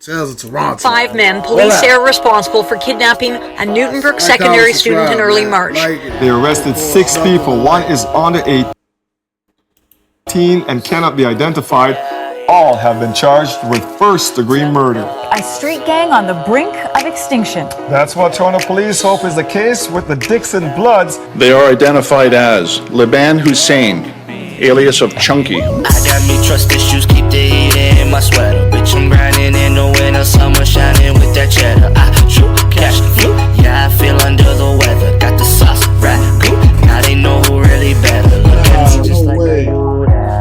Tales of Toronto. 5 men police say are responsible for kidnapping a Newtonbrook secondary student in early March. They arrested 6 people. One is under 18 and cannot be identified. All have been charged with first-degree murder. A street gang on the brink of extinction. That's what Toronto police hope is the case with the Dixon Bloods. They are identified as Liban Hussein, alias of Chunky. I got me trust issues, keep the heat in my sweater. Bitch, I'm grinding in the winter, summer shining with that cheddar. I shoot cash flow, yeah, I feel under the weather. Got the sauce, rap, good. Now they know who really better. Look at me just like they do that.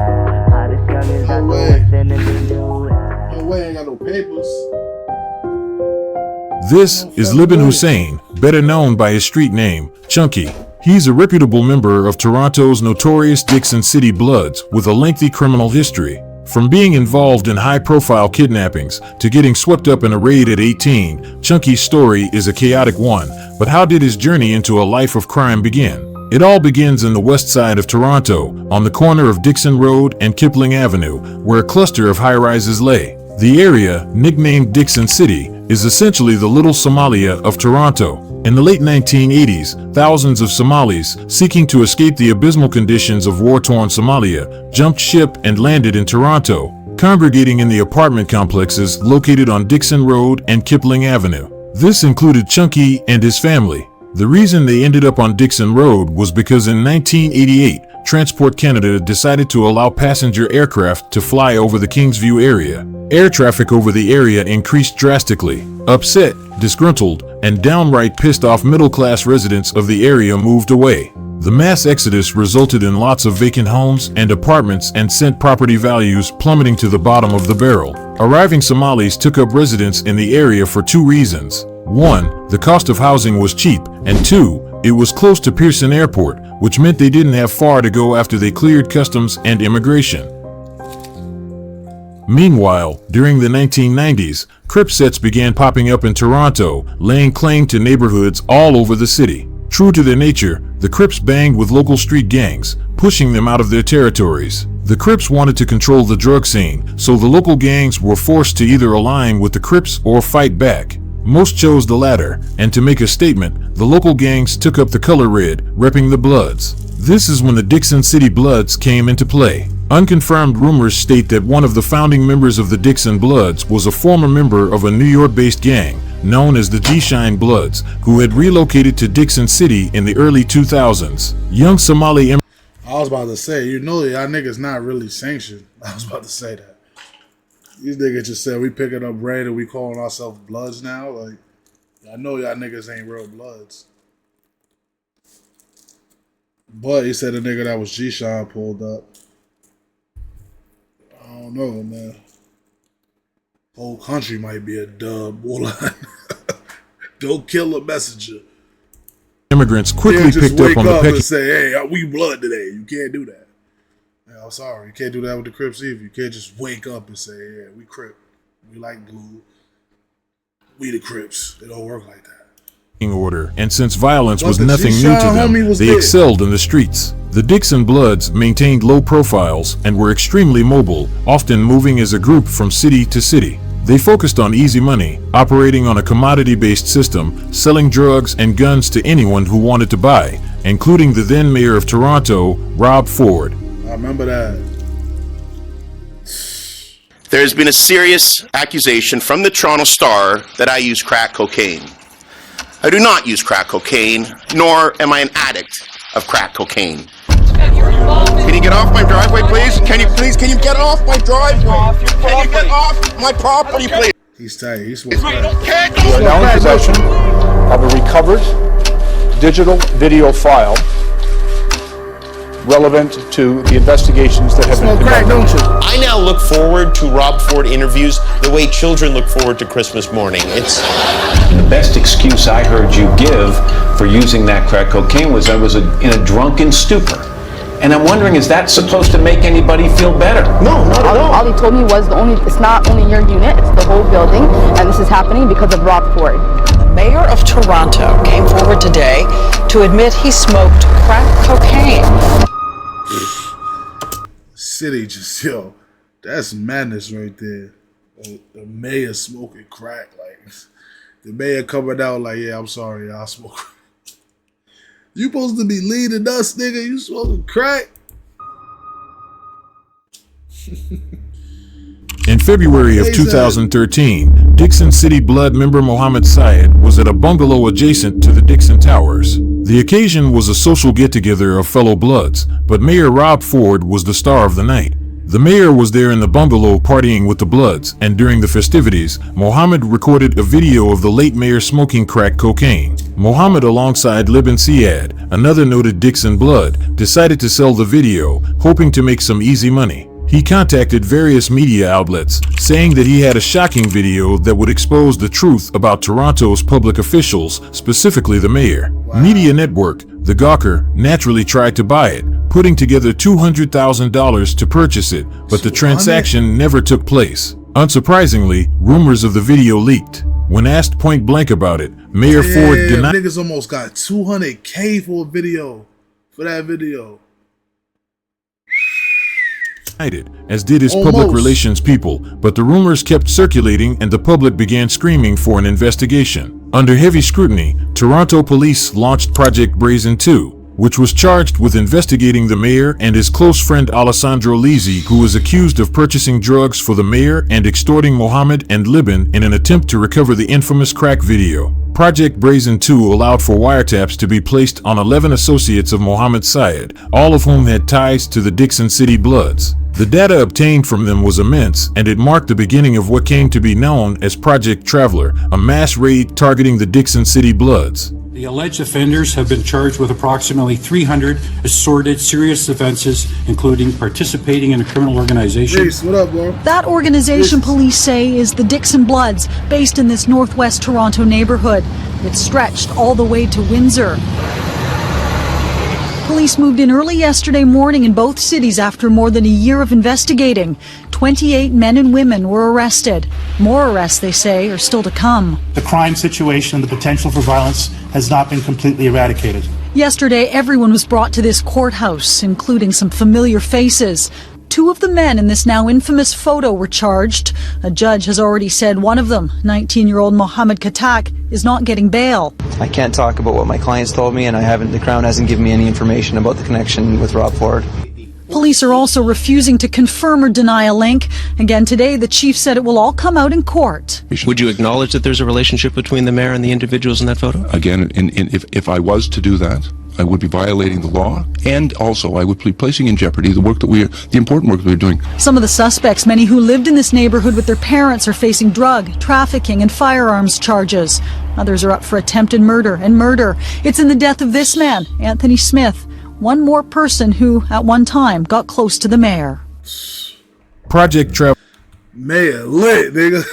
No way. No way, ain't got no papers. This is Liban Hussein, better known by his street name, Chunky. He's a reputable member of Toronto's notorious Dixon City Bloods with a lengthy criminal history. From being involved in high-profile kidnappings to getting swept up in a raid at 18, Chunky's story is a chaotic one. But how did his journey into a life of crime begin? It all begins in the west side of Toronto, on the corner of Dixon Road and Kipling Avenue, where a cluster of high-rises lay. The area, nicknamed Dixon City, is essentially the Little Somalia of Toronto. In the late 1980s, thousands of Somalis, seeking to escape the abysmal conditions of war-torn Somalia, jumped ship and landed in Toronto, congregating in the apartment complexes located on Dixon Road and Kipling Avenue. This included Chunky and his family. The reason they ended up on Dixon Road was because in 1988, Transport Canada decided to allow passenger aircraft to fly over the Kingsview area. Air traffic over the area increased drastically. Upset, disgruntled, and downright pissed off middle-class residents of the area moved away. The mass exodus resulted in lots of vacant homes and apartments and sent property values plummeting to the bottom of the barrel. Arriving Somalis took up residence in the area for 2 reasons. 1, the cost of housing was cheap, and 2, it was close to Pearson Airport, which meant they didn't have far to go after they cleared customs and immigration. Meanwhile, during the 1990s, Crip sets began popping up in Toronto, laying claim to neighborhoods all over the city. True to their nature, the Crips banged with local street gangs, pushing them out of their territories. The Crips wanted to control the drug scene, so the local gangs were forced to either align with the Crips or fight back. Most chose the latter, and to make a statement, the local gangs took up the color red, repping the Bloods. This is when the Dixon City Bloods came into play. Unconfirmed rumors state that one of the founding members of the Dixon Bloods was a former member of a New York-based gang known as the G-Shine Bloods, who had relocated to Dixon City in the early 2000s. Young Somali I was about to say, you know, y'all niggas not really sanctioned. I was about to say that. These niggas just said we picking up red and we calling ourselves Bloods now. Like, I know y'all niggas ain't real Bloods. But he said the nigga that was G-Shine pulled up. I don't know, man. Whole country might be a dub. Don't kill a messenger. Immigrants quickly picked up on the pecking. And say, hey, we blood today. You can't do that. Yeah, I'm sorry. You can't do that with the Crips either. You can't just wake up and say, yeah, we Crip. We like blue. We the Crips. It don't work like that. Order, and since violence was nothing new to them, they excelled in the streets. The Dixon Bloods maintained low profiles and were extremely mobile, often moving as a group from city to city. They focused on easy money, operating on a commodity-based system, selling drugs and guns to anyone who wanted to buy, including the then mayor of Toronto, Rob Ford. I remember that. There has been a serious accusation from the Toronto Star that I use crack cocaine. I do not use crack cocaine, nor am I an addict of crack cocaine. Can you get off my driveway, please? Can you get off my driveway? Can you get off my property, please? He's tight. He's We are now in possession of a recovered digital video file relevant to the investigations that have been conducted. I now look forward to Rob Ford interviews the way children look forward to Christmas morning. It's the best excuse I heard you give for using that crack cocaine was I was in a drunken stupor. And I'm wondering, is that supposed to make anybody feel better? No, not at all. All he told me was it's not only your unit, it's the whole building, and this is happening because of Rob Ford. The mayor of Toronto came forward today to admit he smoked crack cocaine. City just, yo, that's madness right there. The mayor smoking crack. Like, the mayor coming out like, yeah, I'm sorry, y'all smoke crack. You supposed to be leading us, nigga. You smoking crack? In February of 2013, Dixon City Blood member Mohammed Syed was at a bungalow adjacent to the Dixon Towers. The occasion was a social get-together of fellow Bloods, but Mayor Rob Ford was the star of the night. The mayor was there in the bungalow partying with the Bloods, and during the festivities, Mohammed recorded a video of the late mayor smoking crack cocaine. Mohammed, alongside Libin Siad, another noted Dixon Blood, decided to sell the video, hoping to make some easy money. He contacted various media outlets, saying that he had a shocking video that would expose the truth about Toronto's public officials, specifically the mayor. Media network, The Gawker, naturally tried to buy it, putting together $200,000 to purchase it, but the transaction never took place. Unsurprisingly, rumors of the video leaked. When asked point blank about it, Mayor Ford denied. Niggas almost got $200K for a video, for that video. It, as did his public relations people, but the rumors kept circulating and the public began screaming for an investigation. Under heavy scrutiny, Toronto police launched Project Brazen 2, which was charged with investigating the mayor and his close friend Alessandro Lisi, who was accused of purchasing drugs for the mayor and extorting Mohammed and Libin in an attempt to recover the infamous crack video. Project Brazen 2 allowed for wiretaps to be placed on 11 associates of Mohammed Syed, all of whom had ties to the Dixon City Bloods. The data obtained from them was immense, and it marked the beginning of what came to be known as Project Traveler, a mass raid targeting the Dixon City Bloods. The alleged offenders have been charged with approximately 300 assorted serious offenses, including participating in a criminal organization. Jace, what up, bro? That organization, police say, is the Dixon Bloods, based in this northwest Toronto neighborhood. It's stretched all the way to Windsor. Police moved in early yesterday morning in both cities after more than a year of investigating. 28 men and women were arrested. More arrests, they say, are still to come. The crime situation and the potential for violence has not been completely eradicated. Yesterday, everyone was brought to this courthouse, including some familiar faces. Two of the men in this now infamous photo were charged. A judge has already said one of them, 19-year-old Mohammed Katak, is not getting bail. I can't talk about what my clients told me, and the Crown hasn't given me any information about the connection with Rob Ford. Police are also refusing to confirm or deny a link. Again today, the chief said it will all come out in court. Would you acknowledge that there's a relationship between the mayor and the individuals in that photo? Again, if I was to do that, I would be violating the law, and also I would be placing in jeopardy the important work that we're doing. Some of the suspects, many who lived in this neighborhood with their parents, are facing drug, trafficking, and firearms charges. Others are up for attempted murder and murder. It's in the death of this man, Anthony Smith, one more person who, at one time, got close to the mayor. Project Travel. Mayor lit, nigga.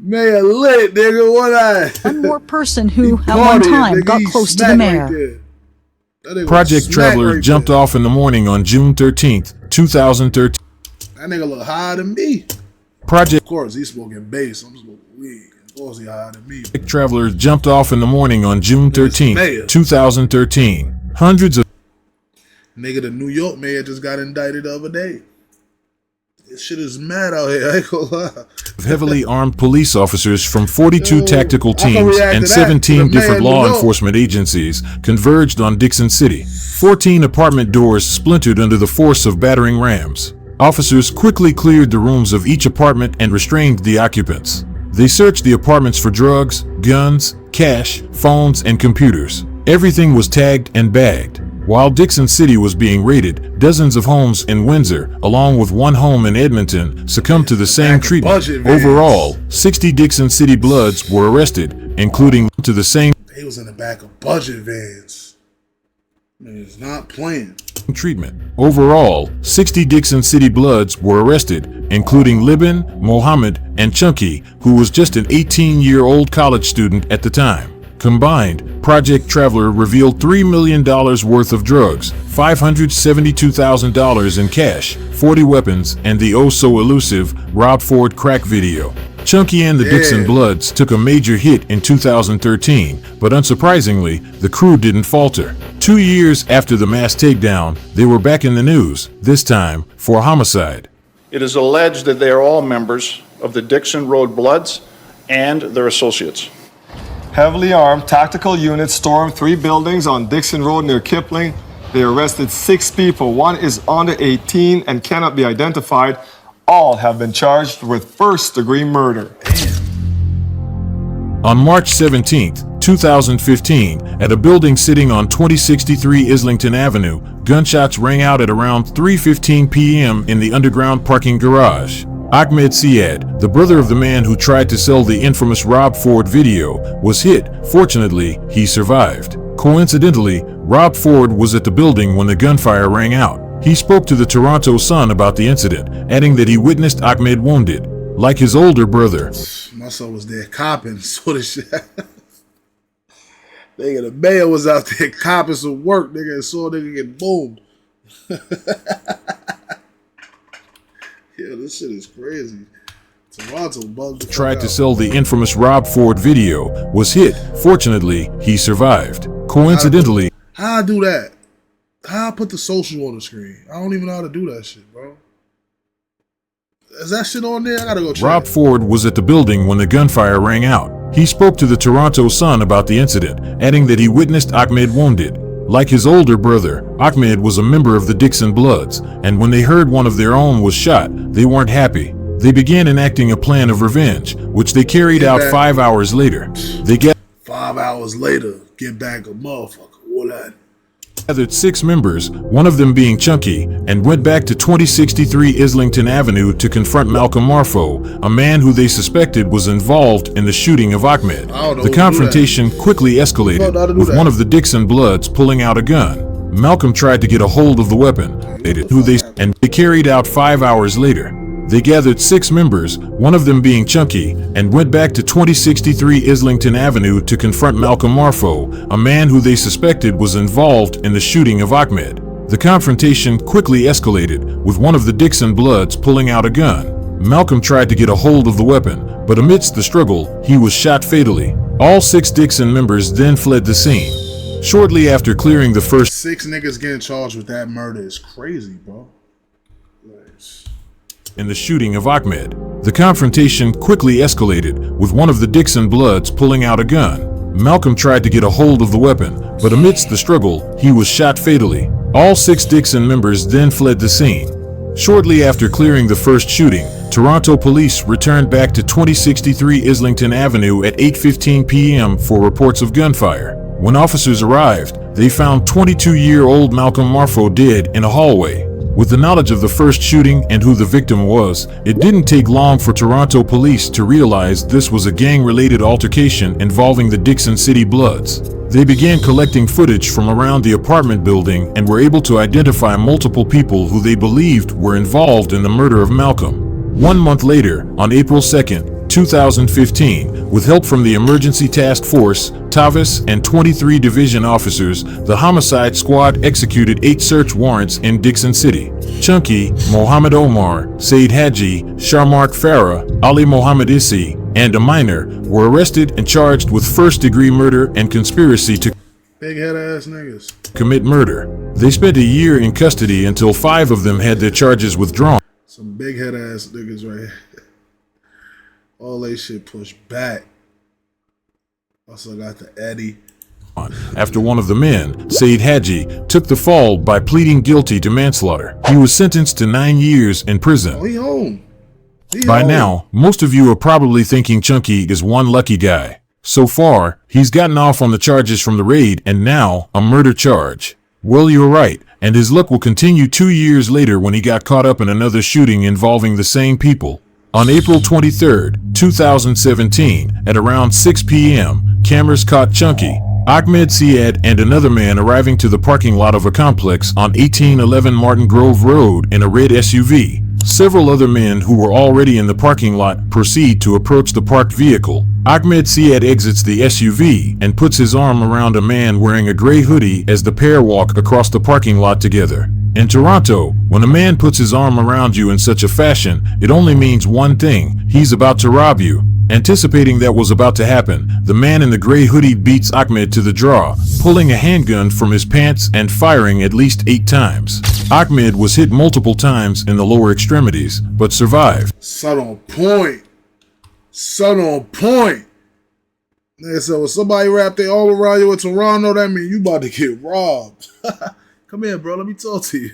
Mayor lit, nigga. One more person who, at one time, got close to the mayor. Project Traveler jumped off in the morning on June 13th, 2013. That nigga look higher than me. Project. Of course, he's smoking bass. I'm smoking weed. Of course, he higher than me. Project Traveler jumped off in the morning on June 13th, 2013. Hundreds of. Nigga, the New York mayor just got indicted the other day. This shit is mad out here. I ain't gonna lie. Heavily armed police officers from 42 tactical teams and 17 different law enforcement agencies converged on Dixon City. 14 apartment doors splintered under the force of battering rams. Officers quickly cleared the rooms of each apartment and restrained the occupants. They searched the apartments for drugs, guns, cash, phones, and computers. Everything was tagged and bagged. While Dixon City was being raided, dozens of homes in Windsor, along with one home in Edmonton, succumbed to the same treatment. Overall, 60 Dixon City Bloods were arrested, including to the same. They was in the back of budget vans. Man, it's not playing. Treatment. Overall, 60 Dixon City Bloods were arrested, including Libin, Mohammed, and Chunky, who was just an 18-year-old college student at the time. Combined, Project Traveler revealed $3 million worth of drugs, $572,000 in cash, 40 weapons, and the oh-so-elusive Rob Ford crack video. Chunky and the Dixon Bloods took a major hit in 2013, but unsurprisingly, the crew didn't falter. 2 years after the mass takedown, they were back in the news, this time for homicide. It is alleged that they are all members of the Dixon Road Bloods and their associates. Heavily armed tactical units stormed 3 buildings on Dixon Road near Kipling. They arrested 6 people. 1 is under 18 and cannot be identified. All have been charged with first-degree murder. On March 17, 2015, at a building sitting on 2063 Islington Avenue, gunshots rang out at around 3:15 p.m. in the underground parking garage. Ahmed Syed, the brother of the man who tried to sell the infamous Rob Ford video, was hit. Fortunately, he survived. Coincidentally, Rob Ford was at the building when the gunfire rang out. He spoke to the Toronto Sun about the incident, adding that he witnessed Ahmed wounded. Like his older brother, my son was there copping, so the shit. Nigga, the mayor was out there copping some work, nigga, and saw a nigga get boomed. Yeah, this shit is crazy. Toronto bugged tried to sell the infamous Rob Ford video, was hit. Fortunately, he survived. Coincidentally, how I do that? How I put the social on the screen? I don't even know how to do that shit, bro. Is that shit on there? I gotta go check. Rob Ford was at the building when the gunfire rang out. He spoke to the Toronto Sun about the incident, adding that he witnessed Ahmed wounded. Like his older brother, Ahmed was a member of the Dixon Bloods, and when they heard one of their own was shot, they weren't happy. They began enacting a plan of revenge, which they carried out 5 hours later. They 5 hours later, get back a motherfucker. All that. Gathered 6 members, one of them being Chunky, and went back to 2063 Islington Avenue to confront Malcolm Marfo, a man who they suspected was involved in the shooting of Ahmed. The confrontation quickly escalated, with one of the Dixon Bloods pulling out a gun. Malcolm tried to get a hold of the weapon, and they carried out 5 hours later. They gathered 6 members, one of them being Chunky, and went back to 2063 Islington Avenue to confront Malcolm Marfo, a man who they suspected was involved in the shooting of Ahmed. The confrontation quickly escalated, with one of the Dixon Bloods pulling out a gun. Malcolm tried to get a hold of the weapon, but amidst the struggle, he was shot fatally. All 6 Dixon members then fled the scene. Shortly after clearing the first 6 niggas getting charged with that murder is crazy, bro. in the shooting of Ahmed. The confrontation quickly escalated, with one of the Dixon Bloods pulling out a gun. Malcolm tried to get a hold of the weapon, but amidst the struggle, he was shot fatally. All 6 Dixon members then fled the scene. Shortly after clearing the first shooting, Toronto police returned back to 2063 Islington Avenue at 8:15 p.m. for reports of gunfire. When officers arrived, they found 22-year-old Malcolm Marfo dead in a hallway. With the knowledge of the first shooting and who the victim was, it didn't take long for Toronto police to realize this was a gang-related altercation involving the Dixon City Bloods. They began collecting footage from around the apartment building and were able to identify multiple people who they believed were involved in the murder of Malcolm. 1 month later, on April 2nd, 2015, with help from the Emergency Task Force, TAVIS, and 23 division officers, the homicide squad executed 8 search warrants in Dixon City. Chunky, Mohammed Omar, Said Haji, Sharmark Farah, Ali Mohammed Issi, and a minor were arrested and charged with first-degree murder and conspiracy to big head ass niggas commit murder. They spent a year in custody until 5 of them had their charges withdrawn. Some big head ass niggas right here. All they shit pushed back. Also got the Eddie. After one of the men, Said Haji, took the fall by pleading guilty to manslaughter. He was sentenced to 9 years in prison. Oh, he home. By now, most of you are probably thinking Chunky is one lucky guy. So far, he's gotten off on the charges from the raid and now a murder charge. Well, you're right, and his luck will continue 2 years later when he got caught up in another shooting involving the same people. On April 23, 2017, at around 6 p.m., cameras caught Chunky, Ahmed Syed, and another man arriving to the parking lot of a complex on 1811 Martin Grove Road in a red SUV. Several other men who were already in the parking lot proceed to approach the parked vehicle. Ahmed Syed exits the SUV and puts his arm around a man wearing a gray hoodie as the pair walk across the parking lot together. In Toronto, when a man puts his arm around you in such a fashion, it only means one thing: he's about to rob you. Anticipating that was about to happen, the man in the gray hoodie beats Ahmed to the draw, pulling a handgun from his pants and firing at least 8 times. Ahmed was hit multiple times in the lower extremities, but survived. Son on point. Son on point. Nigga said, when somebody wrap their arm around you in Toronto, that means you about to get robbed. Come here, bro. Let me talk to you.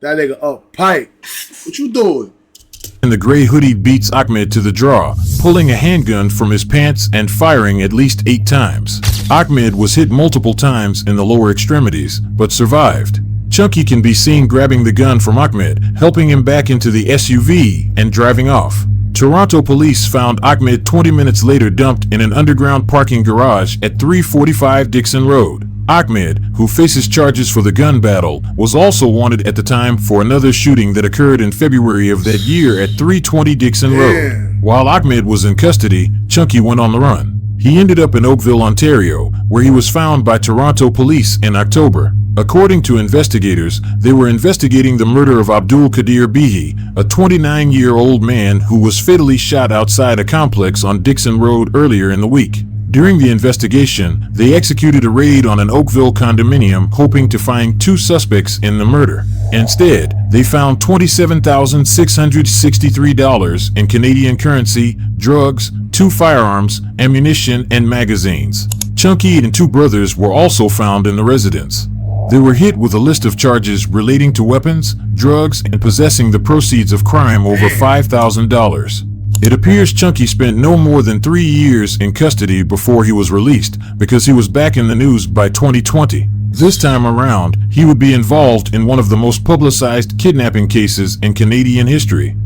That nigga up pipe. What you doing? And the gray hoodie beats Ahmed to the draw, pulling a handgun from his pants and firing at least 8 times. Ahmed was hit multiple times in the lower extremities, but survived. Chunky can be seen grabbing the gun from Ahmed, helping him back into the SUV and driving off. Toronto police found Ahmed 20 minutes later dumped in an underground parking garage at 345 Dixon Road. Ahmed, who faces charges for the gun battle, was also wanted at the time for another shooting that occurred in February of that year at 320 Dixon Road. While Ahmed was in custody, Chunky went on the run. He ended up in Oakville, Ontario, where he was found by Toronto police in October. According to investigators, they were investigating the murder of Abdul Qadir Bihi, a 29-year-old man who was fatally shot outside a complex on Dixon Road earlier in the week. During the investigation, they executed a raid on an Oakville condominium hoping to find 2 suspects in the murder. Instead, they found $27,663 in Canadian currency, drugs, 2 firearms, ammunition, and magazines. Chunky and 2 brothers were also found in the residence. They were hit with a list of charges relating to weapons, drugs, and possessing the proceeds of crime over $5,000. It appears Chunky spent no more than 3 years in custody before he was released, because he was back in the news by 2020. This time around, he would be involved in one of the most publicized kidnapping cases in Canadian history.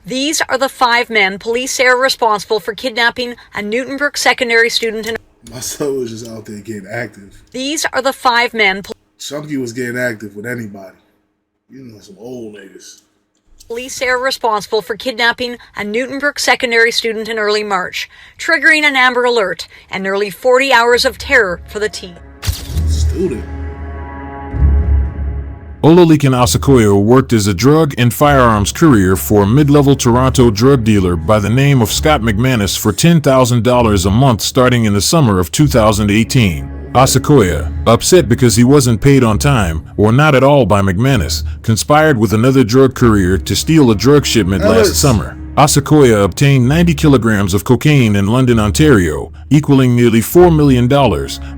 These are the 5 men police say are responsible for kidnapping a Newtonbrook secondary student in... My son was just out there getting active. These are the 5 men... Chunky was getting active with anybody. You know, some old niggas. Police say are responsible for kidnapping a Newtonbrook secondary student in early March, triggering an Amber Alert and nearly 40 hours of terror for the teen. Student. Ololikan Asakoya worked as a drug and firearms courier for a mid-level Toronto drug dealer by the name of Scott McManus for $10,000 a month starting in the summer of 2018. Asakoya, upset because he wasn't paid on time, or not at all by McManus, conspired with another drug courier to steal a drug shipment last summer. Asakoya obtained 90 kilograms of cocaine in London, Ontario, equaling nearly $4 million,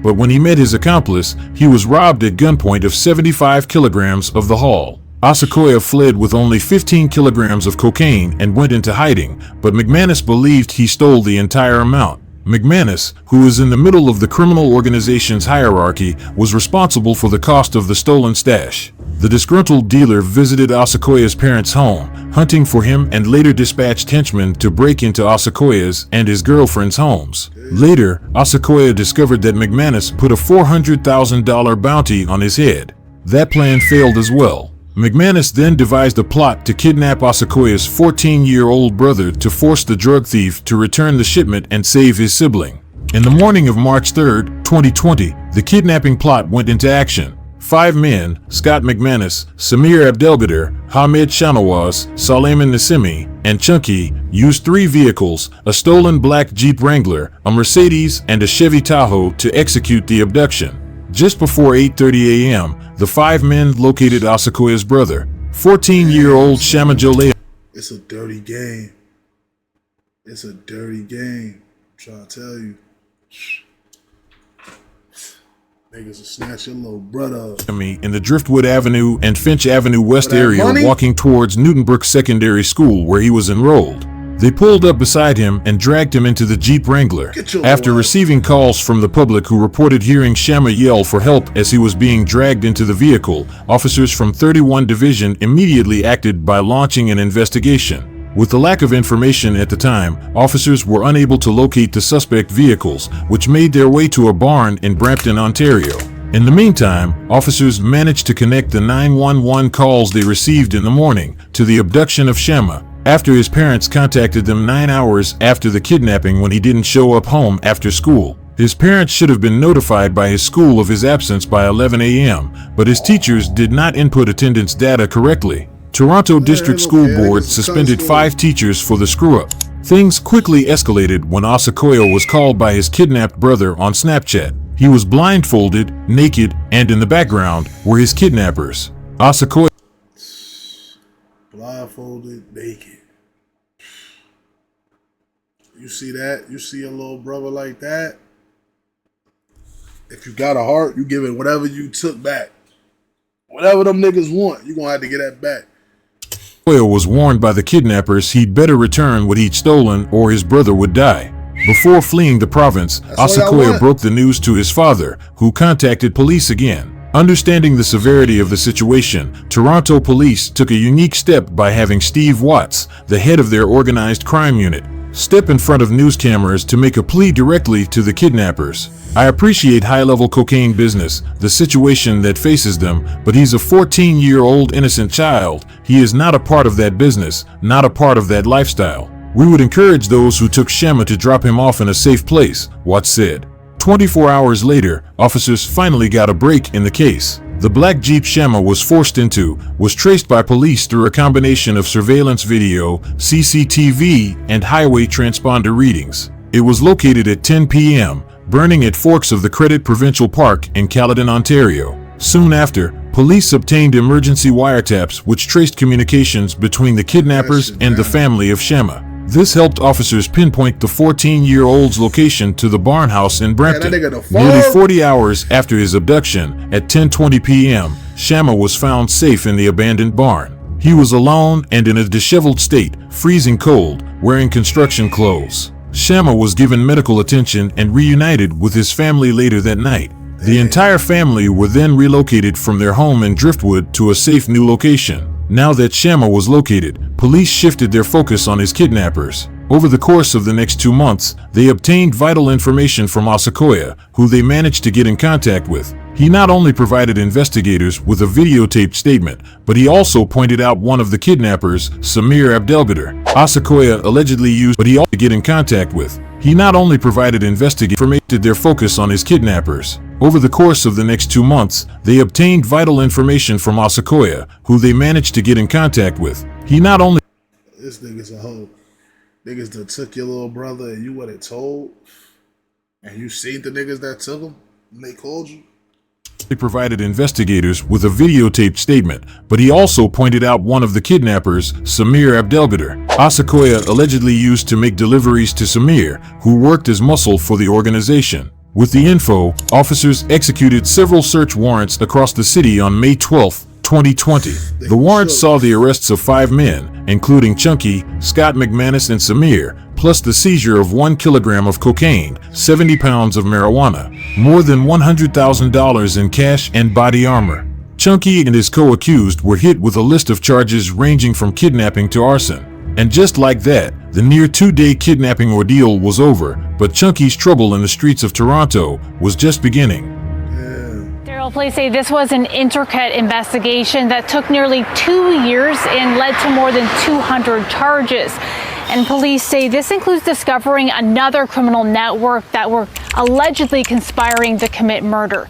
but when he met his accomplice, he was robbed at gunpoint of 75 kilograms of the haul. Asakoya fled with only 15 kilograms of cocaine and went into hiding, but McManus believed he stole the entire amount. McManus, who was in the middle of the criminal organization's hierarchy, was responsible for the cost of the stolen stash. The disgruntled dealer visited Asakoya's parents' home, hunting for him, and later dispatched henchmen to break into Asakoya's and his girlfriend's homes. Later, Asakoya discovered that McManus put a $400,000 bounty on his head. That plan failed as well. McManus then devised a plot to kidnap Asakoya's 14-year-old brother to force the drug thief to return the shipment and save his sibling. In the morning of March 3, 2020, the kidnapping plot went into action. 5 men, Scott McManus, Samir Abdelgader, Hamed Shanawaz, Saleman Nassimi, and Chunky, used 3 vehicles, a stolen black Jeep Wrangler, a Mercedes, and a Chevy Tahoe to execute the abduction. Just before 8:30 a.m., the 5 men located Asakoya's brother, 14-year-old Shama Jolea. It's a dirty game. It's a dirty game. I'm trying to tell you. Niggas will snatch your little brother up. In the Driftwood Avenue and Finch Avenue West area walking towards Newtonbrook Secondary School where he was enrolled. They pulled up beside him and dragged him into the Jeep Wrangler. After receiving calls from the public who reported hearing Shama yell for help as he was being dragged into the vehicle, officers from 31 Division immediately acted by launching an investigation. With the lack of information at the time, officers were unable to locate the suspect vehicles, which made their way to a barn in Brampton, Ontario. In the meantime, officers managed to connect the 911 calls they received in the morning to the abduction of Shama, after his parents contacted them 9 hours after the kidnapping when he didn't show up home after school. His parents should have been notified by his school of his absence by 11 a.m., but his teachers did not input attendance data correctly. Toronto District School Board suspended 5 teachers for the screw-up. Things quickly escalated when Asakoya was called by his kidnapped brother on Snapchat. He was blindfolded, naked, and in the background were his kidnappers. Asakoya blindfolded, naked. You see that? You see a little brother like that? If you got a heart, you give it whatever you took back. Whatever them niggas want, you gonna have to get that back. Asakoya was warned by the kidnappers he'd better return what he'd stolen or his brother would die. Before fleeing the province, Asakoya broke the news to his father, who contacted police again. Understanding the severity of the situation, Toronto police took a unique step by having Steve Watts, the head of their organized crime unit, step in front of news cameras to make a plea directly to the kidnappers. I appreciate high-level cocaine business, the situation that faces them, but he's a 14-year-old innocent child. He is not a part of that business, not a part of that lifestyle. We would encourage those who took Shema to drop him off in a safe place, Watts said. 24 hours later, officers finally got a break in the case. The black Jeep Shema was forced into was traced by police through a combination of surveillance video, CCTV, and highway transponder readings. It was located at 10 p.m., burning at Forks of the Credit Provincial Park in Caledon, Ontario. Soon after, police obtained emergency wiretaps which traced communications between the kidnappers and the family of Shema. This helped officers pinpoint the 14-year-old's location to the barn house in Brampton. Nearly 40 hours after his abduction, at 10:20 p.m., Shema was found safe in the abandoned barn. He was alone and in a disheveled state, freezing cold, wearing construction clothes. Shema was given medical attention and reunited with his family later that night. The entire family were then relocated from their home in Driftwood to a safe new location. Now that Shema was located, police shifted their focus on his kidnappers. Over the course of the next 2 months, they obtained vital information from Asakoya, who they managed to get in contact with. He not only provided investigators with a videotaped statement, but he also pointed out one of the kidnappers, Samir Abdelgader. Asakoya allegedly used but he also get in contact with. He not only provided investigators information, their focus on his kidnappers. Over the course of the next 2 months, they obtained vital information from Asakoya, who they managed to get in contact with. He not only this nigga's a hoe. Niggas that took your little brother and you wasn't told, and you seen the niggas that took him, and they called you. He provided investigators with a videotaped statement, but he also pointed out one of the kidnappers, Samir Abdelgader. Asakoya allegedly used to make deliveries to Samir, who worked as muscle for the organization. With the info, officers executed several search warrants across the city on May 12, 2020. The warrants saw the arrests of 5 men, including Chunky, Scott McManus, and Samir, plus the seizure of 1 kilogram of cocaine, 70 pounds of marijuana, more than $100,000 in cash and body armor. Chunky and his co-accused were hit with a list of charges ranging from kidnapping to arson. And just like that, the near 2-day kidnapping ordeal was over, but Chunky's trouble in the streets of Toronto was just beginning. Police say this was an intricate investigation that took nearly 2 years and led to more than 200 charges. And police say this includes discovering another criminal network that were allegedly conspiring to commit murder.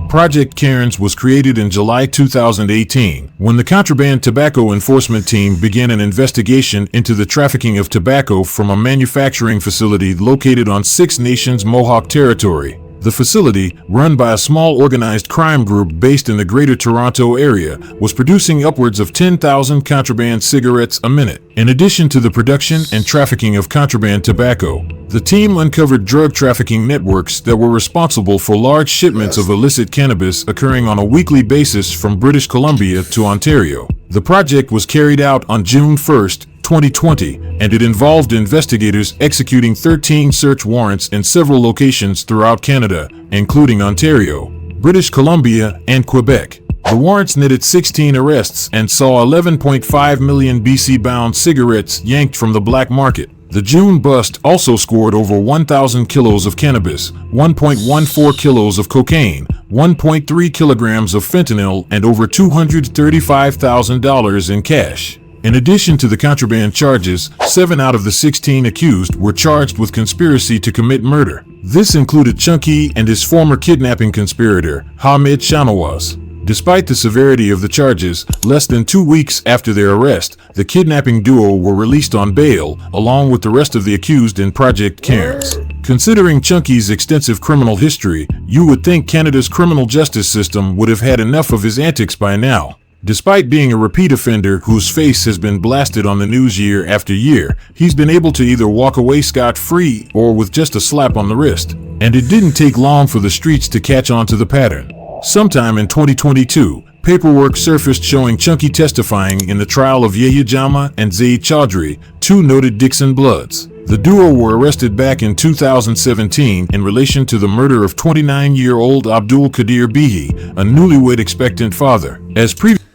Project Cairns was created in July 2018 when the Contraband Tobacco Enforcement Team began an investigation into the trafficking of tobacco from a manufacturing facility located on Six Nations Mohawk territory. The facility, run by a small organized crime group based in the Greater Toronto area, was producing upwards of 10,000 contraband cigarettes a minute. In addition to the production and trafficking of contraband tobacco, the team uncovered drug trafficking networks that were responsible for large shipments of illicit cannabis occurring on a weekly basis from British Columbia to Ontario. The project was carried out on June 1st, 2020, and it involved investigators executing 13 search warrants in several locations throughout Canada, including Ontario, British Columbia, and Quebec. The warrants netted 16 arrests and saw 11.5 million BC-bound cigarettes yanked from the black market. The June bust also scored over 1,000 kilos of cannabis, 1.14 kilos of cocaine, 1.3 kilograms of fentanyl, and over $235,000 in cash. In addition to the contraband charges, 7 out of the 16 accused were charged with conspiracy to commit murder. This included Chunky and his former kidnapping conspirator, Hamed Shanawaz. Despite the severity of the charges, less than 2 weeks after their arrest, the kidnapping duo were released on bail, along with the rest of the accused in Project Cairns. Considering Chunky's extensive criminal history, you would think Canada's criminal justice system would have had enough of his antics by now. Despite being a repeat offender whose face has been blasted on the news year after year, he's been able to either walk away scot-free or with just a slap on the wrist. And it didn't take long for the streets to catch on to the pattern. Sometime in 2022, paperwork surfaced showing Chunky testifying in the trial of Yahya Jama and Zaid Chaudhry, 2 noted Dixon Bloods. The duo were arrested back in 2017 in relation to the murder of 29-year-old Abdul Qadir Bihi, a newlywed expectant father. As previously.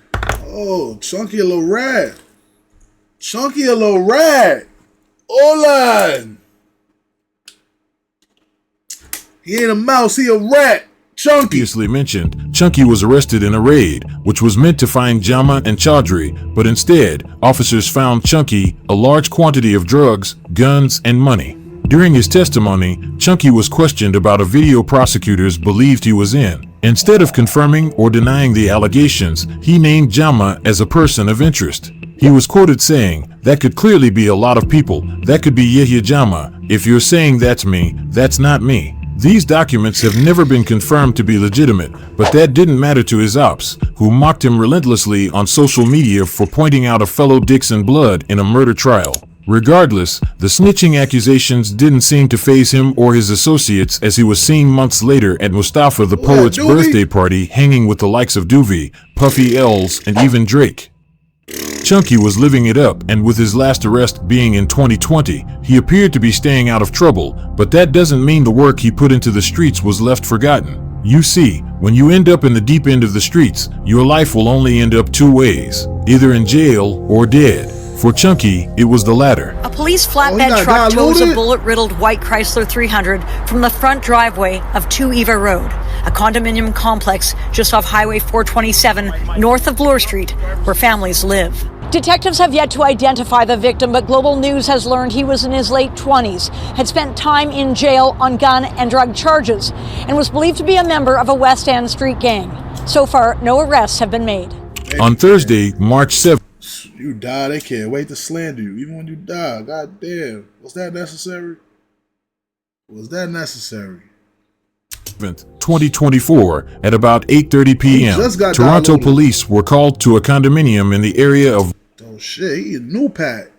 Oh, Chunky a little rat. Chunky a little rat. Hola. He ain't a mouse, he a rat. Chunky. Previously mentioned, Chunky was arrested in a raid, which was meant to find Jama and Chaudhry, but instead, officers found Chunky a large quantity of drugs, guns, and money. During his testimony, Chunky was questioned about a video prosecutors believed he was in. Instead of confirming or denying the allegations, he named Jama as a person of interest. He was quoted saying, "That could clearly be a lot of people. That could be Yahya Jama. If you're saying that's me, that's not me." These documents have never been confirmed to be legitimate, but that didn't matter to his ops, who mocked him relentlessly on social media for pointing out a fellow Dixon Blood in a murder trial. Regardless, the snitching accusations didn't seem to faze him or his associates, as he was seen months later at Mustafa the Poet's birthday party hanging with the likes of Doovie, Puffy L's, and even Drake. Chunky was living it up, and with his last arrest being in 2020, he appeared to be staying out of trouble, but that doesn't mean the work he put into the streets was left forgotten. You see, when you end up in the deep end of the streets, your life will only end up 2 ways, either in jail or dead. For Chunky, it was the latter. A police flatbed truck tows a bullet-riddled white Chrysler 300 from the front driveway of 2 Eva Road, a condominium complex just off Highway 427 north of Bloor Street, where families live. Detectives have yet to identify the victim, but Global News has learned he was in his late 20s, had spent time in jail on gun and drug charges, and was believed to be a member of a West End street gang. So far, no arrests have been made. On Thursday, March 7th, you die, they can't wait to slander you, even when you die. God damn. Was that necessary? Was that necessary? 2024, at about 8:30 p.m., Toronto police were called to a condominium in the area of oh shit, he a new pack.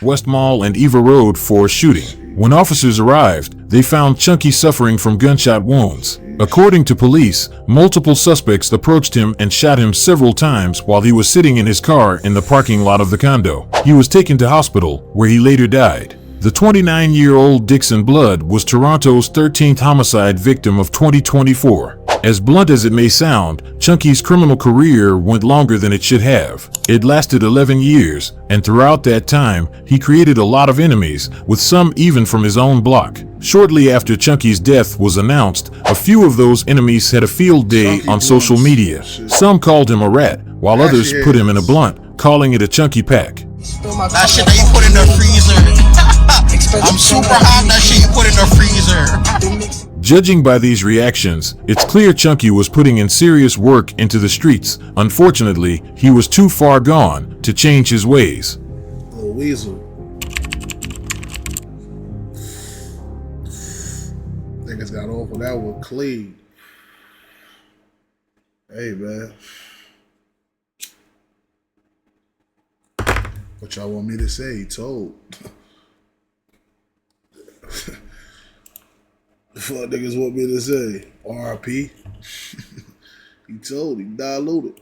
West Mall and Eva Road for a shooting. When officers arrived, they found Chunky suffering from gunshot wounds. According to police, multiple suspects approached him and shot him several times while he was sitting in his car in the parking lot of the condo. He was taken to hospital, where he later died. The 29-year-old Dixon Blood was Toronto's 13th homicide victim of 2024. As blunt as it may sound, Chunky's criminal career went longer than it should have. It lasted 11 years, and throughout that time, he created a lot of enemies, with some even from his own block. Shortly after Chunky's death was announced, a few of those enemies had a field day on social media. Some called him a rat, while others put him in a blunt, calling it a Chunky pack. That shit that you put in the freezer. I'm super hot, that shit you put in the freezer. Judging by these reactions, it's clear Chunky was putting in serious work into the streets. Unfortunately, he was too far gone to change his ways. Little weasel. Niggas got off with that one clean. Hey, man. What y'all want me to say? He told. What niggas want me to say? RP. He told. He diluted.